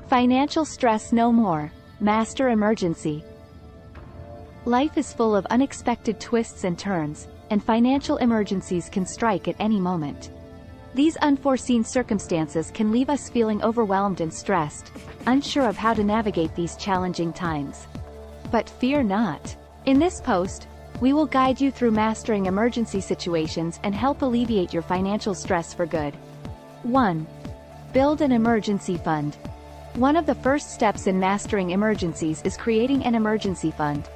Financial stress no more. Master emergency. Life is full of unexpected twists and turns, and financial emergencies can strike at any moment. These unforeseen circumstances can leave us feeling overwhelmed and stressed, unsure of how to navigate these challenging times. But fear not. In this post, we will guide you through mastering emergency situations and help alleviate your financial stress for good. 1. Build an emergency fund. One of the first steps in mastering emergencies is creating an emergency fund.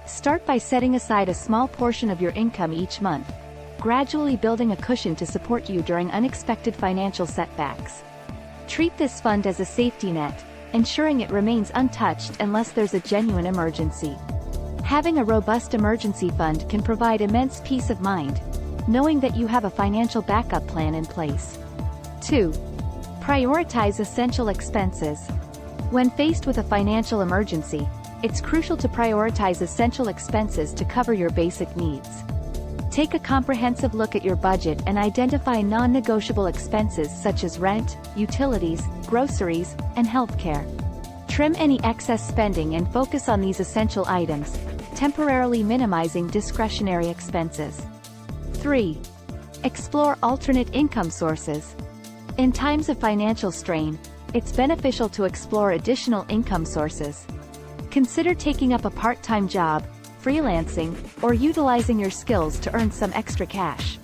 Start by setting aside a small portion of your income each month, gradually building a cushion to support you during unexpected financial setbacks. Treat this fund as a safety net, ensuring it remains untouched unless there's a genuine emergency. Having a robust emergency fund can provide immense peace of mind, knowing that you have a financial backup plan in place. 2. Prioritize essential expenses. When faced with a financial emergency, it's crucial to prioritize essential expenses to cover your basic needs. Take a comprehensive look at your budget and identify non-negotiable expenses such as rent, utilities, groceries, and healthcare. Trim any excess spending and focus on these essential items, temporarily minimizing discretionary expenses. 3. Explore alternate income sources. In times of financial strain, it's beneficial to explore additional income sources. Consider taking up a part-time job, freelancing, or utilizing your skills to earn some extra cash.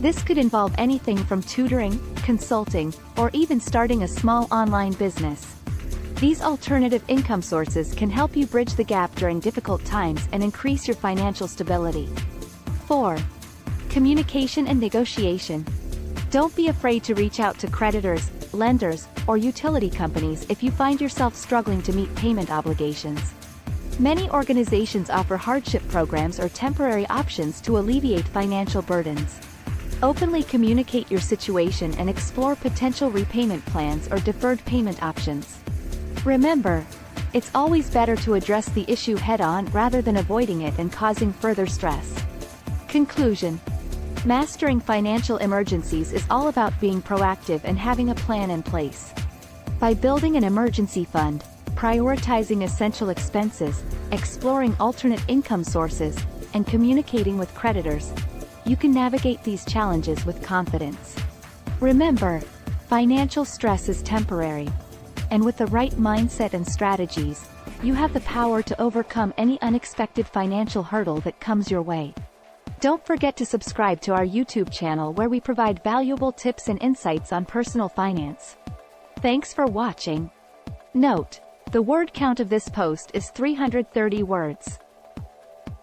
This could involve anything from tutoring, consulting, or even starting a small online business. These alternative income sources can help you bridge the gap during difficult times and increase your financial stability. 4. Communication and negotiation. Don't be afraid to reach out to creditors, lenders, or utility companies if you find yourself struggling to meet payment obligations. Many organizations offer hardship programs or temporary options to alleviate financial burdens. Openly communicate your situation and explore potential repayment plans or deferred payment options. Remember, it's always better to address the issue head-on rather than avoiding it and causing further stress. Conclusion. Mastering financial emergencies is all about being proactive and having a plan in place. By building an emergency fund, prioritizing essential expenses, exploring alternate income sources, and communicating with creditors, you can navigate these challenges with confidence. Remember, financial stress is temporary, and with the right mindset and strategies, you have the power to overcome any unexpected financial hurdle that comes your way. Don't forget to subscribe to our YouTube channel where we provide valuable tips and insights on personal finance. Thanks for watching. Note: the word count of this post is 330 words.